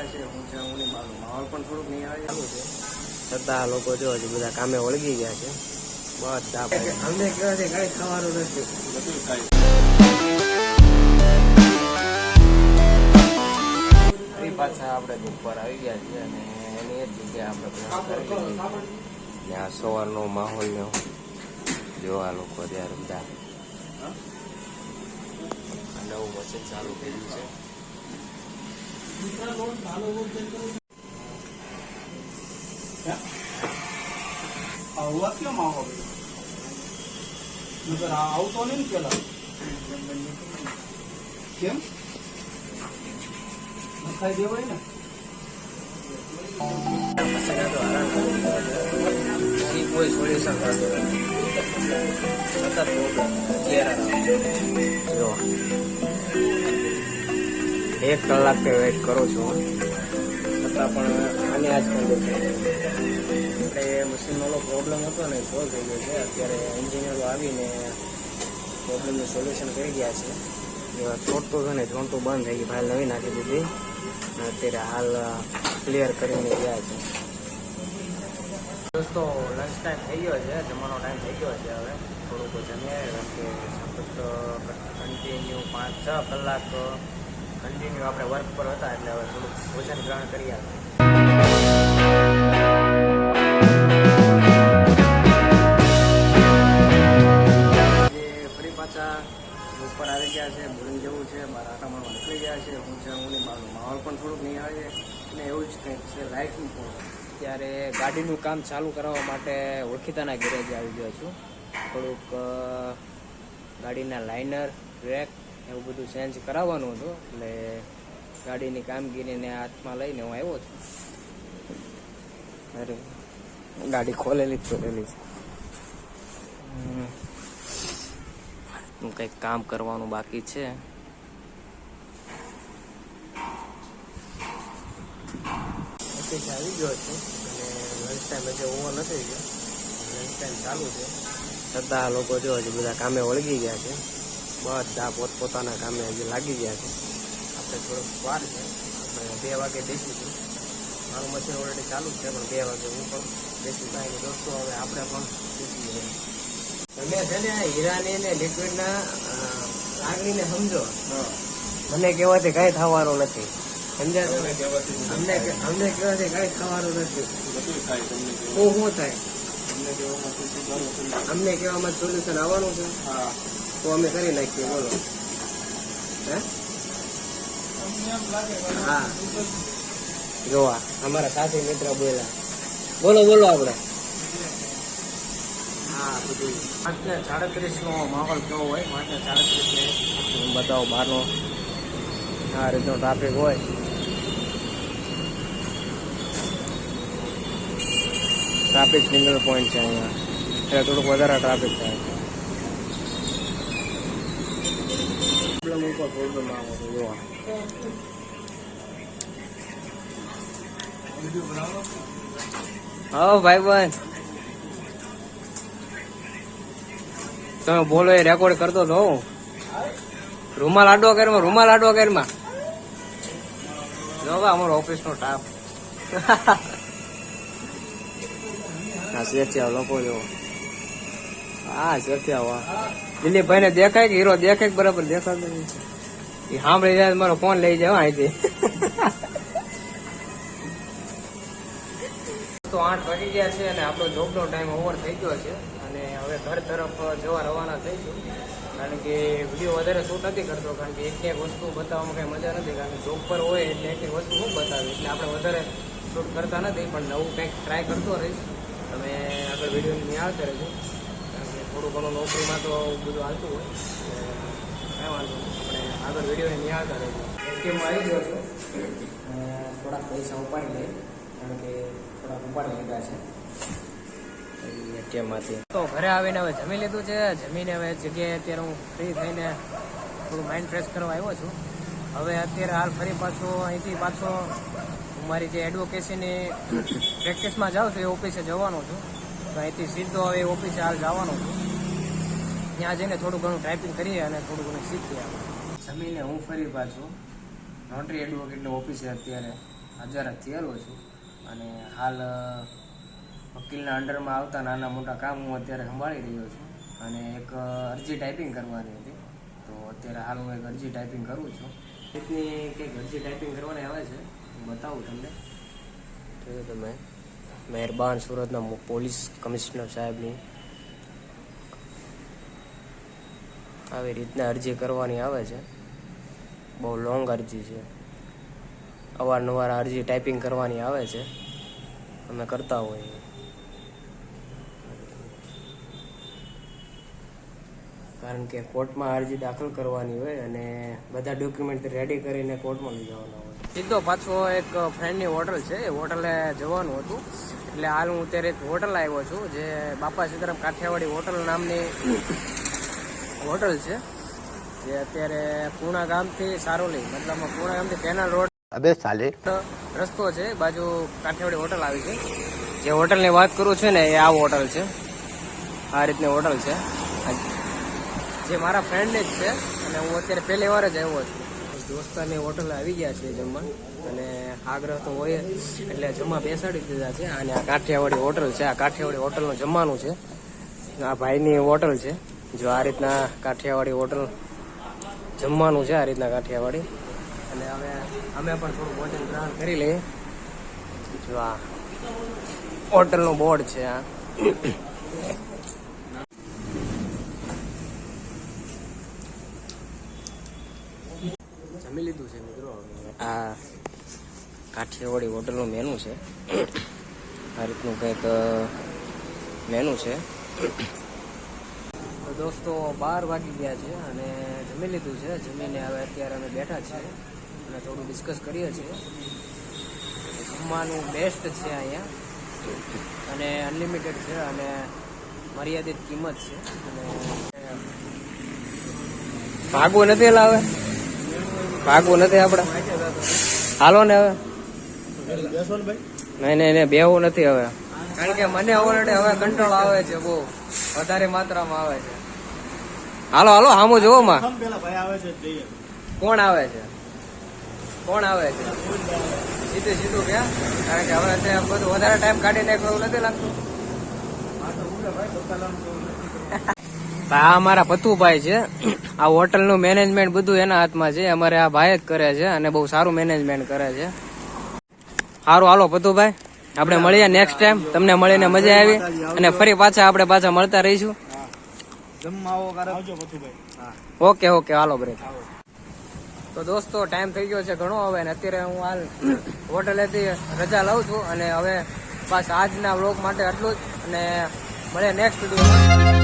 ગયા છે. હું છે હું નહીં મારું માહોલ પણ થોડુંક નહીં આવે ચાલુ છે. છતાં લોકો જો હજી બધા કામે વળગી ગયા છે. બધા અમને કહેવાય છે કાંઈ ખાવાનું નથી, બધું ખાય. ફરી પાછા આપણે ઉપર આવી ગયા છીએ અને એની એક જગ્યાએ આપણે ત્યાં સવારનો માહોલ ને જોવા લોકો ત્યારે બધા નવું મશીન ચાલુ કર્યું છે. हुआ क्यों माहौल मगर આવતો નહીં પેલા કેમ નખાઈ દેવાય ને કોઈ સોલ્યુશન સતત જો 1 કલાક વેઇટ કરું છું છતાં પણ આને આજ કન્ડિશન આપણે મશીનનો પ્રોબ્લેમ હતો ને સોલ્વ થઈ ગયો છે. અત્યારે એન્જિનિયરો આવીને પ્રોબ્લેમનું સોલ્યુશન કરી ગયા છે. એવા છોડતું છે ને છોડતું બંધ થઈ ગઈ, ફાઇલ નવી નાખી દીધી અને અત્યારે હાલ ક્લિયર કરીને ગયા છે. દોસ્તો લંચ ટાઈમ થઈ ગયો છે, જમવાનો ટાઈમ થઈ ગયો છે. હવે થોડુંક જમીએ કારણ કે સતત કન્ટિન્યુ 5-6 કલાક કન્ટિન્યુ આપણે વર્ક પર હતા એટલે હવે થોડુંક ભોજન ગ્રહણ કરી આવ્યા. ફરી પાછા ઉપર આવી ગયા છે, બોરિંગ જેવું છે, મારા આટામાં નીકળી ગયા છે. હું છે હું નહીં મારું માહોલ પણ થોડુંક નહીં આવે અને એવું જ કંઈક છે લાઇટનું પણ. ત્યારે ગાડીનું કામ ચાલુ કરાવવા માટે ઓળખીતાના ગેરેજે આવી ગયો છું. થોડુંક ગાડીના લાઇનર બ્રેક એવું બધું ચેન્જ કરાવવાનું હતું એટલે ગાડીની કામગીરીને હાથમાં લઈને હું આવ્યો છું. અરે ગાડી ખોલેલી જ ખોલેલી છે. કંઈક કામ કરવાનું બાકી છે. ઓફિસ આવી ગયો છું અને લંચ ટાઈમ હજી ઓવર નથી ગયો, લંચ ટાઈમ ચાલુ છે. છતાં લોકો જો હજી બધા કામે વળગી ગયા છે. બધા પોતપોતાના કામે હજી લાગી ગયા છે. આપણે થોડોક વાર છે, આપણે 2 વાગે બેસીશું. મારું મશીન ઓલરેડી ચાલુ જ છે પણ 2 વાગે હું પણ બેસી થાય. દોસ્તો હવે આપણે પણ બેસી તમે છે ને હીરાની ને લિક્વિડના લાગણીને સમજો. મને કહેવાથી કાંઈ થવાનું નથી, સમજ્યા? અમને કહેવાથી કાંઈ થવાનું નથી, બધું થાય. શું થાય અમને કહેવામાં સોલ્યુશન આવવાનું છે તો અમે કરી નાખીએ. બોલો હે? હા જોવા અમારા સાથી મિત્ર બોલ્યા. બોલો બોલો આપણે. હા બધું 5:37નો માહોલ કેવો હોય? 5:37 હું બતાવું બહારનો આ રીતનો ટ્રાફિક હોય. ટ્રાફિક સિંગલ પોઈન્ટ છે અહીંયા એટલે થોડુંક વધારે ટ્રાફિક થાય. પ્રોબ્લેમ ઉપર પ્રોબ્લેમ આવે છે જોવા. હા ભાઈબંધ તમે બોલો એ રેકોર્ડ કરતો તો. રૂમાલ આડો કરમાં, રૂમાલ આડો કરમાં જો અમારો ઓફિસ નો સ્ટાફ. હા શેઠિયા લોકો જો. હા શેઠિયા દિલીપભાઈ ને દેખાય કે હીરો દેખાય બરાબર દેખાતો નથી. એ સાંભળી જાય મારો ફોન લઈ જાવ અહીંથી. તો 8 વાગી ગયા છે અને આપણો જોબનો ટાઈમ ઓવર થઈ ગયો છે અને હવે ઘર તરફ જવા રવાના થઈશું. કારણ કે વિડીયો વધારે શૂટ નથી કરતો કારણ કે એક વસ્તુ બતાવવામાં કંઈ મજા નથી. કારણ કે જોબ પર હોય એટલે એક વસ્તુ હું બતાવીશ એટલે આપણે વધારે શૂટ કરતા નથી પણ નવું કંઈક ટ્રાય કરતો રહીશ. તમે આગળ વિડીયોની નિહાળતા રહેજો કારણ કે થોડું ઘણું નોકરીમાં તો બધું હાલતું હોય કાંઈ વાંધો નહીં. આપણે આગળ વિડીયોને નિહાળતા રહેજો. એટીએમમાં આવી ગયો છું થોડાક પૈસા ઉપાડી લઈ કારણ કે થોડાક ઉપાડી લીધા છે એટીએમમાંથી. તો ઘરે આવીને હવે જમી લીધું છે. જમીને હવે જગ્યાએ અત્યારે હું ફ્રી થઈને થોડું માઇન્ડ ફ્રેશ કરવા આવ્યો છું. હવે અત્યારે હાલ ફરી પાછો અહીંથી પાછો હું મારી જે એડવોકેસીની પ્રેક્ટિસમાં જાઉં છું એ ઓફિસે જવાનો છું. તો અહીંથી સીધો હવે ઓફિસે હાલ જવાનો છું. ત્યાં જઈને થોડું ઘણું ટાઈપિંગ કરીએ અને થોડું ઘણું શીખીએ. જમીને હું ફરી પાછું નોટરી એડવોકેટની ઓફિસે અત્યારે હજારાથી આવેલો છું અને હાલ વકીલના અંડરમાં આવતા નાના મોટા કામ હું અત્યારે સંભાળી રહ્યો છું અને એક અરજી ટાઈપિંગ કરવાની હતી, તો અત્યારે હાલ હું એક અરજી ટાઈપિંગ કરું છું. રીતની કંઈક અરજી ટાઈપિંગ કરવાની આવે છે, હું બતાવું તમને. જોયું તમે મહેરબાન સુરતના પોલીસ કમિશનર સાહેબની આવી રીતના અરજી કરવાની આવે છે. બહુ લોંગ અરજી છે, અવારનવાર અરજી ટાઈપિંગ કરવાની આવે છે, અમે કરતા હોઈએ. કારણ કે કોર્ટમાં અરજી દાખલ કરવાની હોય અને બધા ડોક્યુમેન્ટ રેડી કરીને કોર્ટમાં લઈ જવાના હોય. સીધો પાછો એક ફ્રેન્ડની હોટલ છે, એ હોટલે જવાનું હતું, એટલે હાલ હું અત્યારે એક હોટલ આવ્યો છું, જે બાપા સીતારામ કાઠિયાવાડી હોટલ નામની હોટલ છે, જે અત્યારે પૂણા ગામથી સારોલી, મતલબ પૂણા ગામથી કેનાલ રોડ રસ્તો છે, બાજુ કાઠિયાવાડી હોટલ આવી છે. જે હોટલની વાત કરું છું ને, એ આ હોટલ છે, આ રીતની હોટલ છે, જે મારા ફ્રેન્ડની જ છે અને હું અત્યારે પહેલી વાર જ આવ્યો છું. દોસ્તારની હોટલે આવી ગયા છે જમવા, અને આગ્રહ તો હોય એટલે જમવા બેસાડી દીધા છે. અને આ કાઠિયાવાડી હોટલ છે, આ કાઠિયાવાડી હોટલનું જમવાનું છે, આ ભાઈની હોટલ છે. જો આ રીતના કાઠિયાવાડી હોટલ જમવાનું છે, આ રીતના કાઠિયાવાડી. અને હવે અમે પણ થોડું ભોજન ગ્રહણ કરી લઈએ. જો આ હોટલનું બોર્ડ છે, આ જમી લીધું છે મિત્રો. આ કાઠિયાવાડી હોટલનું મેનુ છે, આ રીતનું કંઈક મેનુ છે. તો દોસ્તો 12 વાગી ગયા છે અને જમી લીધું છે. જમીને હવે અત્યારે અમે બેઠા છીએ અને થોડું ડિસ્કસ કરીએ છીએ. જમવાનું બેસ્ટ છે અહીંયા અને અનલિમિટેડ છે અને મર્યાદિત કિંમત છે. અને ભાગવું નથી, લાવે ભાગવું નથી આપણે. હાલો ને હવે નહીં બેવું નથી હવે, કારણ કે મને ઓલરેડી હવે કંટ્રોલ આવે છે, બહુ વધારે માત્રામાં આવે છે. હાલો હાલો સામું જોવો માં કોણ આવે છે, કોણ આવે છે, સીધું સીધું ક્યાં, કારણ કે હવે અત્યારે બધું વધારે ટાઈમ કાઢી નાખ્યો એવું નથી લાગતું. આ અમારા પતુભાઈ છે, આ હોટલનું મેનેજમેન્ટ બધું એના હાથમાં છે. અમારે આ ભાઈ જ કરે છે અને બહુ સારું મેનેજમેન્ટ કરે છે. સારું હાલો પતુભાઈ, આપણે મળીએ નેક્સ્ટ ટાઈમ. તમને મળીને મજા આવી અને ફરી આપણે પાછા મળતા રહીશું. ઓકે ઓકે હાલો બ્રેક. તો દોસ્તો ટાઈમ થઈ ગયો છે ઘણો હવે, અને અત્યારે હું હાલ હોટલેથી રજા લઉં છું અને હવે બસ આજના વ્લોગ માટે આટલું જ, અને મળીએ નેક્સ્ટ વિડીયોમાં.